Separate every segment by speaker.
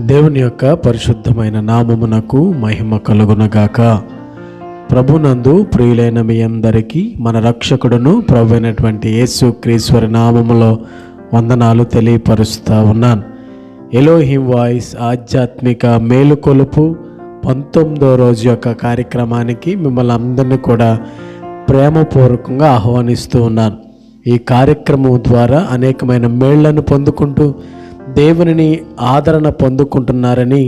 Speaker 1: దేవుని యొక్క పరిశుద్ధమైన నామమునకు మహిమ కలుగునగాక. ప్రభునందు ప్రియులైన మీ అందరికీ మన రక్షకుడును ప్రభు అయినటువంటి యేసు క్రీస్తు నామములో వందనాలు తెలియపరుస్తూ ఉన్నాను. ఎలోహిం వాయిస్ ఆధ్యాత్మిక మేలుకొలుపు 19వ రోజు యొక్క కార్యక్రమానికి మిమ్మల్ని అందరినీ కూడా ప్రేమపూర్వకంగా ఆహ్వానిస్తూ ఉన్నాను. ఈ కార్యక్రమం ద్వారా అనేకమైన మేళ్లను పొందుకుంటూ దేవునిని ఆదరణ పొందుకుంటున్నారని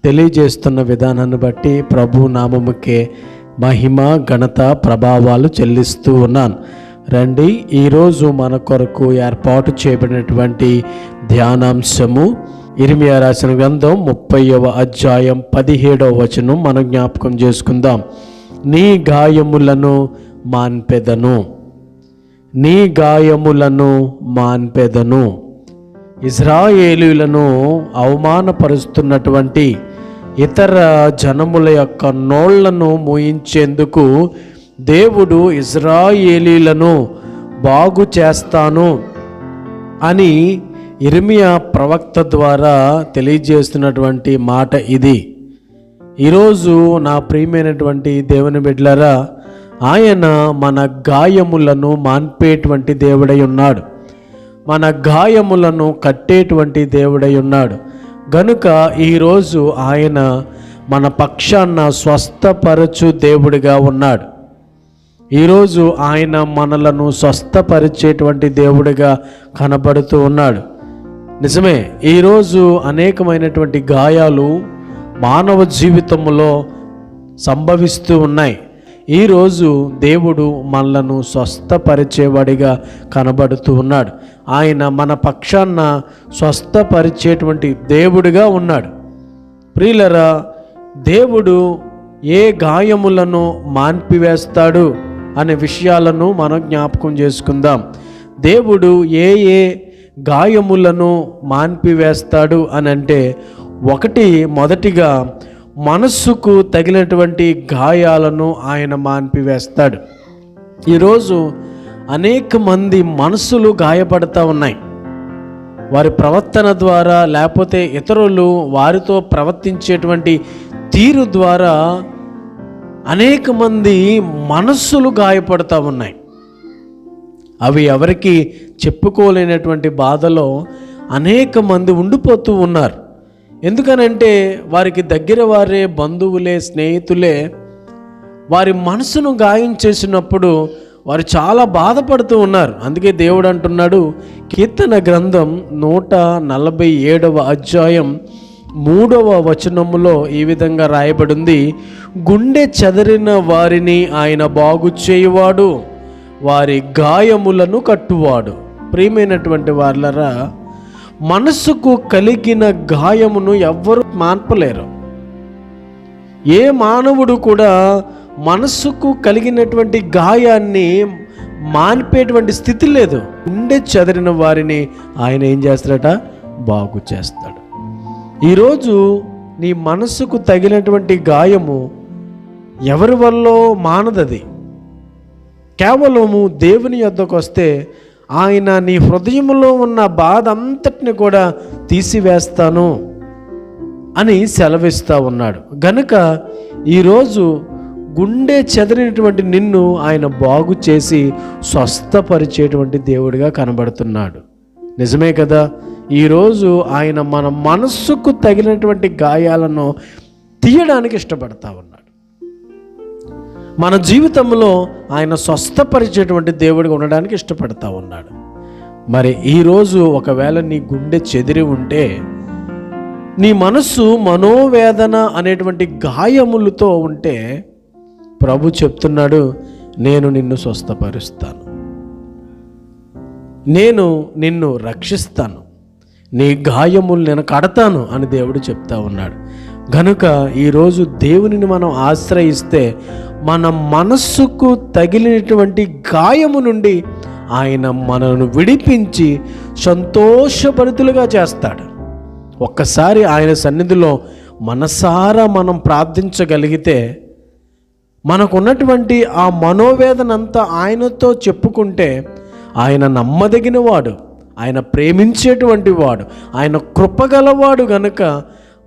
Speaker 1: తెలియజేస్తున్న విధానాన్ని బట్టి ప్రభు నామముకే మహిమ ఘనత ప్రభావాలు చెల్లిస్తూ ఉన్నాను. రండి, ఈరోజు మన కొరకు ఏర్పాటు చేయబడినటువంటి ధ్యానాంశము ఇర్మియా రాసిన గ్రంథం 30వ అధ్యాయం 17వ వచనం మనం జ్ఞాపకం చేసుకుందాం. నీ గాయములను మాన్పెదను, నీ గాయములను మాన్పెదను. ఇశ్రాయేలీయులను అవమానపరుస్తున్నటువంటి ఇతర జనముల యొక్క నోళ్లను మూయించేందుకు దేవుడు ఇశ్రాయేలీయులను బాగు చేస్తాను అని ఇర్మియా ప్రవక్త ద్వారా తెలియజేస్తున్నటువంటి మాట ఇది. ఈరోజు నా ప్రియమైనటువంటి దేవుని బిడ్డలారా, ఆయన మన గాయములను మాన్పేటువంటి దేవుడై ఉన్నాడు, మన గాయములను కట్టేటువంటి దేవుడై ఉన్నాడు. గనుక ఈరోజు ఆయన మన పక్షాన స్వస్థపరచు దేవుడిగా ఉన్నాడు. ఈరోజు ఆయన మనలను స్వస్థపరిచేటువంటి దేవుడిగా కనబడుతూ ఉన్నాడు. నిజమే, ఈరోజు అనేకమైనటువంటి గాయాలు మానవ జీవితంలో సంభవిస్తూ ఉన్నాయి. ఈరోజు దేవుడు మనలను స్వస్థపరిచేవాడిగా కనబడుతూ ఉన్నాడు. ఆయన మన పక్షాన స్వస్థపరిచేటువంటి దేవుడిగా ఉన్నాడు. ప్రియులరా, దేవుడు ఏ గాయములను మాన్పివేస్తాడు అనే విషయాలను మనం జ్ఞాపకం చేసుకుందాం. దేవుడు ఏ ఏ గాయములను మాన్పివేస్తాడు అని అంటే, మొదటిగా మనస్సుకు తగినటువంటి గాయాలను ఆయన మాన్పివేస్తాడు. ఈరోజు అనేక మంది మనసులు గాయపడతా ఉన్నాయి. వారి ప్రవర్తన ద్వారా, లేకపోతే ఇతరులు వారితో ప్రవర్తించేటువంటి తీరు ద్వారా అనేక మంది మనస్సులు గాయపడతా ఉన్నాయి. అవి ఎవరికి చెప్పుకోలేనటువంటి బాధలో అనేక మంది ఉండిపోతూ ఉన్నారు. ఎందుకనంటే వారికి దగ్గర వారే, బంధువులే, స్నేహితులే వారి మనసును గాయం చేసినప్పుడు వారు చాలా బాధపడుతూ ఉన్నారు. అందుకే దేవుడు అంటున్నాడు, కీర్తన గ్రంథం 147వ అధ్యాయం 3వ వచనములో ఈ విధంగా రాయబడింది, గుండె చెదరిన వారిని ఆయన బాగు చేయువాడు, వారి గాయములను కట్టువాడు. ప్రియమైనటువంటి వాళ్ళరా, మనసుకు కలిగిన గాయమును ఎవ్వరూ మాన్పలేరు. ఏ మానవుడు కూడా మనసుకు కలిగినటువంటి గాయాన్ని మాన్పేటువంటి స్థితి లేదు. గుండె చెదరిన వారిని ఆయన ఏం చేస్తాడట? బాగు చేస్తాడు. ఈరోజు నీ మనసుకు తగినటువంటి గాయము ఎవరి వల్ల మానదది. కేవలము దేవుని యొద్దకు వస్తే ఆయన నీ హృదయంలో ఉన్న బాధ అంతటిని కూడా తీసివేస్తాను అని సెలవిస్తూ ఉన్నాడు. గనుక ఈరోజు గుండె చెదిరినటువంటి నిన్ను ఆయన బాగు చేసి స్వస్థపరిచేటువంటి దేవుడిగా కనబడుతున్నాడు. నిజమే కదా? ఈరోజు ఆయన మన మనస్సుకు తగినటువంటి గాయాలను తీయడానికి ఇష్టపడతా ఉన్నాడు. మన జీవితంలో ఆయన స్వస్థపరిచేటువంటి దేవుడిగా ఉండడానికి ఇష్టపడతా ఉన్నాడు. మరి ఈరోజు ఒకవేళ నీ గుండె చెదిరి ఉంటే, నీ మనస్సు మనోవేదన అనేటువంటి గాయములతో ఉంటే, ప్రభు చెప్తున్నాడు, నేను నిన్ను స్వస్థపరుస్తాను, నేను నిన్ను రక్షిస్తాను, నీ గాయములు నేను కడతాను అని దేవుడు చెప్తా ఉన్నాడు. గనుక ఈరోజు దేవునిని మనం ఆశ్రయిస్తే మన మనస్సుకు తగిలినటువంటి గాయము నుండి ఆయన మనను విడిపించి సంతోషభరితులుగా చేస్తాడు. ఒక్కసారి ఆయన సన్నిధిలో మనసారా మనం ప్రార్థించగలిగితే, మనకున్నటువంటి ఆ మనోవేదన అంతా ఆయనతో చెప్పుకుంటే, ఆయన నమ్మదగిన వాడు, ఆయన ప్రేమించేటువంటి వాడు, ఆయన కృపగలవాడు. గనుక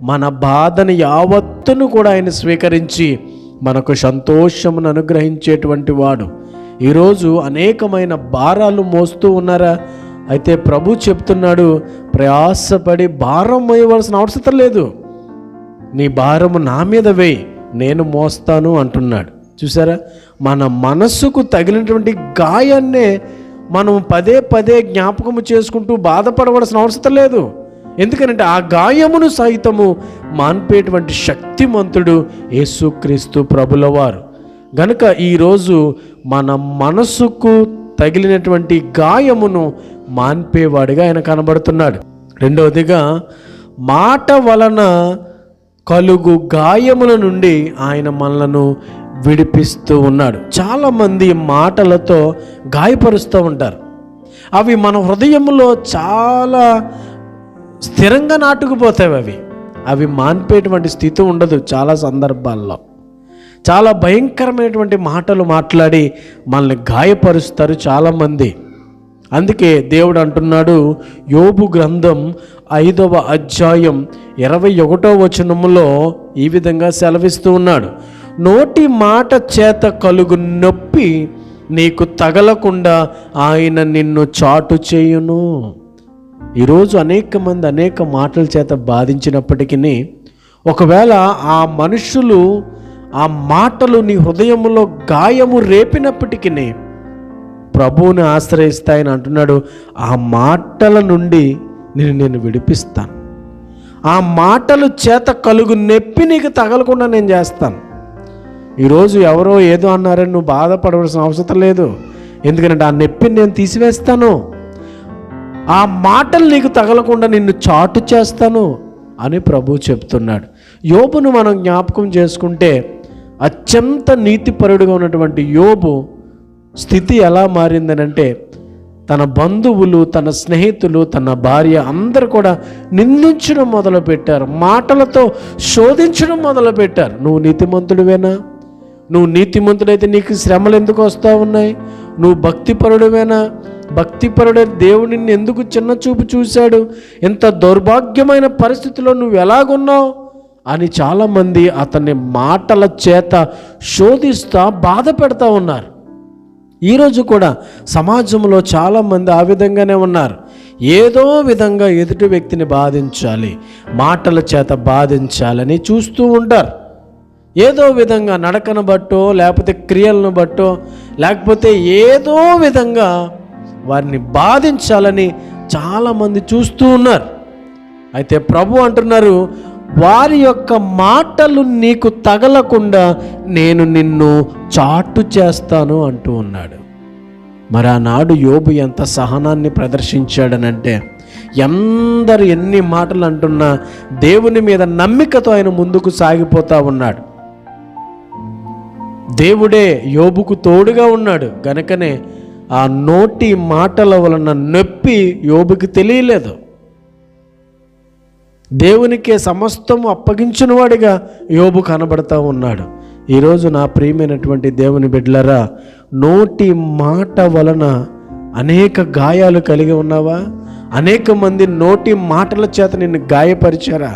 Speaker 1: మన బాధను యావత్తును కూడా ఆయన స్వీకరించి మనకు సంతోషమును అనుగ్రహించేటువంటి వాడు. ఈరోజు అనేకమైన భారాలు మోస్తూ ఉన్నారా? అయితే ప్రభు చెప్తున్నాడు, ప్రయాసపడి భారం మోయవలసిన అవసరం లేదు, నీ భారము నా మీద వేయి, నేను మోస్తాను అంటున్నాడు. చూసారా, మన మనస్సుకు తగిలినటువంటి గాయాన్నే మనం పదే పదే జ్ఞాపకము చేసుకుంటూ బాధపడవలసిన అవసరం లేదు. ఎందుకంటే ఆ గాయమును సైతము మాన్పేటువంటి శక్తిమంతుడు యేసుక్రీస్తు ప్రభుల వారు. గనుక ఈరోజు మన మనస్సుకు తగిలినటువంటి గాయమును మాన్పేవాడిగా ఆయన కనబడుతున్నాడు. రెండవదిగా, మాట వలన కలుగు గాయముల నుండి ఆయన మనలను విడిపిస్తూ ఉన్నాడు. చాలామంది మాటలతో గాయపరుస్తూ ఉంటారు. అవి మన హృదయంలో చాలా స్థిరంగా నాటుకుపోతాయి. అవి మాన్పేటువంటి స్థితి ఉండదు. చాలా సందర్భాల్లో చాలా భయంకరమైనటువంటి మాటలు మాట్లాడి మనల్ని గాయపరుస్తారు చాలామంది. అందుకే దేవుడు అంటున్నాడు, యోబు గ్రంథం 5వ అధ్యాయం 21వ వచనములో ఈ విధంగా సెలవిస్తూ ఉన్నాడు, నోటి మాట చేత కలుగు నొప్పి నీకు తగలకుండా ఆయన నిన్ను చాటు చేయును. ఈరోజు అనేక మంది అనేక మాటల చేత బాధించినప్పటికీ, ఒకవేళ ఆ మనుషులు ఆ మాటలు నీ హృదయంలో గాయము రేపినప్పటికీ ప్రభువుని ఆశ్రయిస్తాయని అంటున్నాడు, ఆ మాటల నుండి నేను విడిపిస్తాను. ఆ మాటలు చేత కలుగు నొప్పి నీకు తగలకుండా నేను చేస్తాను. ఈరోజు ఎవరో ఏదో అన్నారని నువ్వు బాధపడవలసిన అవసరం లేదు. ఎందుకంటే ఆ నొప్పిని నేను తీసివేస్తాను. ఆ మాటలు నీకు తగలకుండా నిన్ను చాటు చేస్తాను అని ప్రభు చెప్తున్నాడు. యోబును మనం జ్ఞాపకం చేసుకుంటే, అత్యంత నీతిపరుడుగా ఉన్నటువంటి యోబు స్థితి ఎలా మారిందనంటే, తన బంధువులు, తన స్నేహితులు, తన భార్య అందరూ కూడా నిందించడం మొదలుపెట్టారు, మాటలతో శోధించడం మొదలుపెట్టారు. నువ్వు నీతిమంతుడివేనా? నువ్వు నీతిమంతుడైతే నీకు శ్రమలు ఎందుకు వస్తూ ఉన్నాయి? నువ్వు భక్తిపరుడువేనా? భక్తిపరుడే దేవుడిని ఎందుకు చిన్న చూపు చూశాడు? ఎంత దౌర్భాగ్యమైన పరిస్థితిలో నువ్వు ఎలాగున్నావు అని చాలామంది అతన్ని మాటల చేత శోధిస్తూ బాధ పెడతా ఉన్నారు. ఈరోజు కూడా సమాజంలో చాలామంది ఆ విధంగానే ఉన్నారు. ఏదో విధంగా ఎదుటి వ్యక్తిని బాధించాలి, మాటల చేత బాధించాలని చూస్తూ ఉంటారు. ఏదో విధంగా నడకను బట్టో, లేకపోతే క్రియలను బట్టో, లేకపోతే ఏదో విధంగా వారిని బాధించాలని చాలామంది చూస్తూ ఉన్నారు. అయితే ప్రభు అంటున్నారు, వారి యొక్క మాటలు నీకు తగలకుండా నేను నిన్ను చాటు చేస్తాను అంటూ ఉన్నాడు. మరి ఆనాడు యోబు ఎంత సహనాన్ని ప్రదర్శించాడనంటే, ఎందరు ఎన్ని మాటలు అంటున్నా దేవుని మీద నమ్మికతో ఆయన ముందుకు సాగిపోతూ ఉన్నాడు. దేవుడే యోబుకు తోడుగా ఉన్నాడు గనుకనే ఆ నోటి మాటల వలన నొప్పి యోబుకి తెలియలేదు. దేవునికే సమస్తము అప్పగించిన వాడిగా యోబు కనబడతా ఉన్నాడు. ఈరోజు నా ప్రియమైనటువంటి దేవుని బిడ్డలారా, నోటి మాట వలన అనేక గాయాలు కలిగి ఉన్నావా? అనేక మంది నోటి మాటల చేత నిన్ను గాయపరిచారా?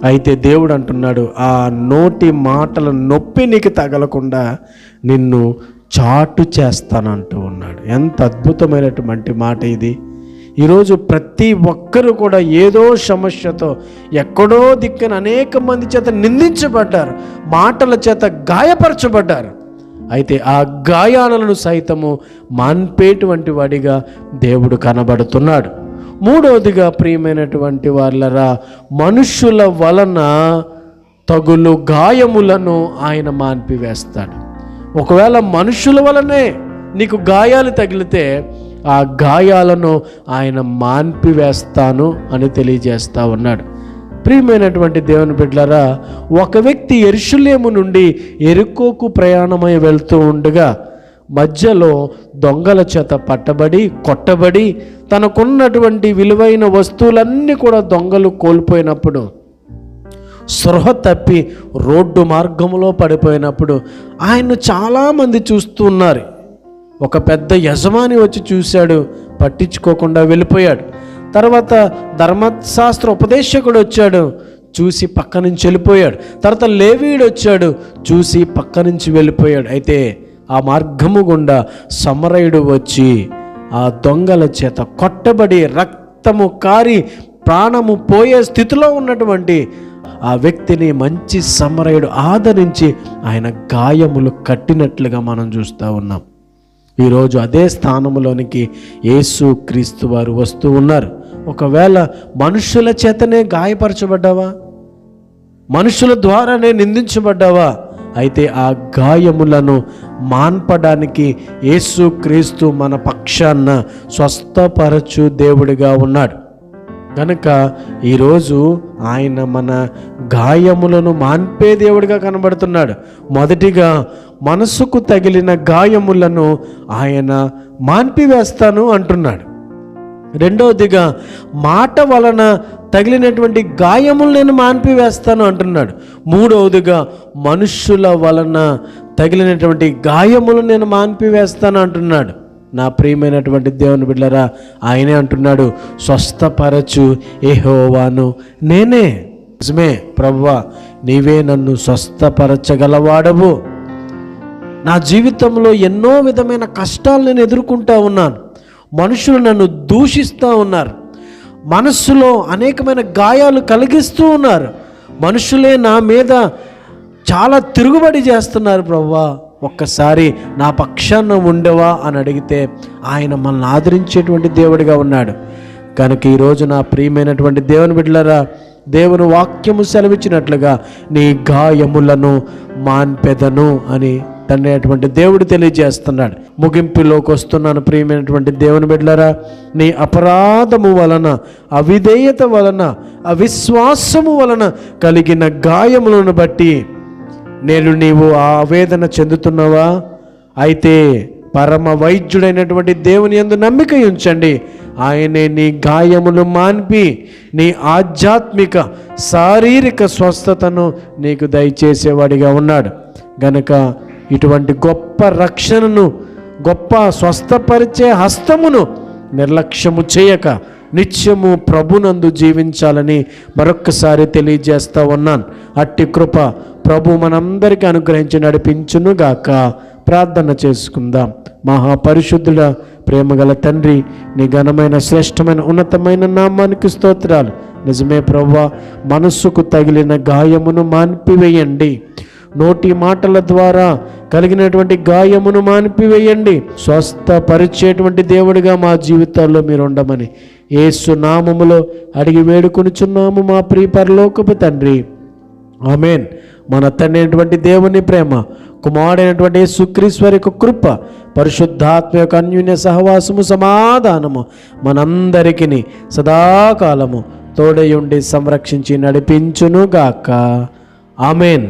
Speaker 1: అయితే దేవుడు అంటున్నాడు, ఆ నోటి మాటల నొప్పి నీకు తగలకుండా నిన్ను చాటు చేస్తానంటూ ఉన్నాడు. ఎంత అద్భుతమైనటువంటి మాట ఇది. ఈరోజు ప్రతి ఒక్కరూ కూడా ఏదో సమస్యతో ఎక్కడో దిక్కున అనేక మంది చేత నిందించబడ్డారు, మాటల చేత గాయపరచబడ్డారు. అయితే ఆ గాయాలను సైతము మాన్పేటువంటి వాడిగా దేవుడు కనబడుతున్నాడు. మూడవదిగా ప్రియమైనటువంటి వాళ్ళరా, మనుషుల వలన తగులు గాయములను ఆయన మాన్పివేస్తాడు. ఒకవేళ మనుషుల వలనే నీకు గాయాలు తగిలితే ఆ గాయాలను ఆయన మాన్పివేస్తాను అని తెలియజేస్తా ఉన్నాడు. ప్రియమైనటువంటి దేవుని బిడ్డలారా, ఒక వ్యక్తి యెరూషలేము నుండి యెరికోకు ప్రయాణమై వెళ్తూ ఉండగా మధ్యలో దొంగల చేత పట్టబడి కొట్టబడి తనకున్నటువంటి విలువైన వస్తువులన్నీ కూడా దొంగలు కోల్పోయినప్పుడు, స్పృహ తప్పి రోడ్డు మార్గంలో పడిపోయినప్పుడు ఆయన్ను చాలామంది చూస్తూ ఉన్నారు. ఒక పెద్ద యజమాని వచ్చి చూశాడు, పట్టించుకోకుండా వెళ్ళిపోయాడు. తర్వాత ధర్మశాస్త్ర ఉపదేశకుడు వచ్చాడు, చూసి పక్క నుంచి వెళ్ళిపోయాడు. తర్వాత లేవీయుడు వచ్చాడు, చూసి పక్క నుంచి వెళ్ళిపోయాడు. అయితే ఆ మార్గము గుండా సమరయుడు వచ్చి ఆ దొంగల చేత కొట్టబడి రక్తము కారి ప్రాణము పోయే స్థితిలో ఉన్నటువంటి ఆ వ్యక్తిని మంచి సమరయుడు ఆదరించి ఆయన గాయములు కట్టినట్లుగా మనం చూస్తూ ఉన్నాం. ఈరోజు అదే స్థానంలోనికి యేసు క్రీస్తు వారు వస్తూ ఉన్నారు. ఒకవేళ మనుషుల చేతనే గాయపరచబడ్డావా, మనుషుల ద్వారానే నిందించబడ్డావా, అయితే ఆ గాయములను మాన్పడానికి యేసు క్రీస్తు మన పక్షాన స్వస్థపరచు దేవుడిగా ఉన్నాడు. కనుక ఈరోజు ఆయన మన గాయములను మాన్పే దేవుడిగా కనబడుతున్నాడు. మొదటిగా మనసుకు తగిలిన గాయములను ఆయన మాన్పివేస్తాను అంటున్నాడు. రెండవదిగా మాట వలన తగిలినటువంటి గాయములు నేను మాన్పివేస్తాను అంటున్నాడు. మూడవదిగా మనుష్యుల వలన తగిలినటువంటి గాయములు నేను మాన్పివేస్తాను అంటున్నాడు. నా ప్రియమైనటువంటి దేవుని బిడ్డలారా, ఆయనే అంటున్నాడు, స్వస్థపరచు యెహోవాను నేనే. నిజమే ప్రభువా, నీవే నన్ను స్వస్థపరచగలవాడవు. నా జీవితంలో ఎన్నో విధమైన కష్టాలు నేను ఎదుర్కొంటూ ఉన్నాను. మనుషులు నన్ను దూషిస్తూ ఉన్నారు, మనస్సులో అనేకమైన గాయాలు కలిగిస్తూ ఉన్నారు, మనుషులే నా మీద చాలా తిరుగుబడి చేస్తున్నారు. ప్రభువా, ఒక్కసారి నా పక్షాన ఉండవా అని అడిగితే ఆయన మనల్ని ఆదరించేటువంటి దేవుడిగా ఉన్నాడు. కనుక ఈరోజు నా ప్రియమైనటువంటి దేవుని బిడ్డలారా, దేవుని వాక్యము సెలవిచ్చినట్లుగా నీ గాయములను మాన్పెదను అని తండ్రి దేవుడు తెలియజేస్తున్నాడు. ముగింపులోకి వస్తున్నాను. ప్రియమైనటువంటి దేవుని బిడ్డలారా, నీ అపరాధము వలన, అవిధేయత వలన, అవిశ్వాసము వలన కలిగిన గాయములను బట్టి నేను నీవు ఆవేదన చెందుతున్నావా? అయితే పరమ వైద్యుడైనటువంటి దేవుని యందు నమ్మిక ఉంచండి. ఆయనే నీ గాయములు మాన్పి నీ ఆధ్యాత్మిక శారీరక స్వస్థతను నీకు దయచేసేవాడిగా ఉన్నాడు. గనుక ఇటువంటి గొప్ప రక్షణను, గొప్ప స్వస్థపరిచే హస్తమును నిర్లక్ష్యము చేయక నిత్యము ప్రభునందు జీవించాలని మరొక్కసారి తెలియజేస్తూ ఉన్నాను. అట్టి కృప ప్రభు మనందరికీ అనుగ్రహించి నడిపించునుగాక. ప్రార్థన చేసుకుందాం. మహాపరిశుద్ధుడ, ప్రేమగల తండ్రి, నీ ఘనమైన శ్రేష్టమైన ఉన్నతమైన నామానికి స్తోత్రాలు. నిజమే ప్రభువా, మనస్సుకు తగిలిన గాయమును మాన్పివేయండి. నోటి మాటల ద్వారా కలిగినటువంటి గాయమును మాన్పివేయండి. స్వస్థపరిచేటువంటి దేవుడిగా మా జీవితాల్లో మీరు ఉండమని యేసు నామములో అడిగి వేడుకొనుచున్నాము మా ప్రియ పరలోకపు తండ్రి, ఆమేన్. మన తండ్రి అయినటువంటి దేవుని ప్రేమ, కుమారుడైనటువంటి యేసుక్రీస్తు యొక్క కృప, పరిశుద్ధాత్మ యొక్క అన్యోన్య సహవాసము, సమాధానము మనందరికీ సదాకాలము తోడయుండి సంరక్షించి నడిపించునుగాక. ఆమేన్.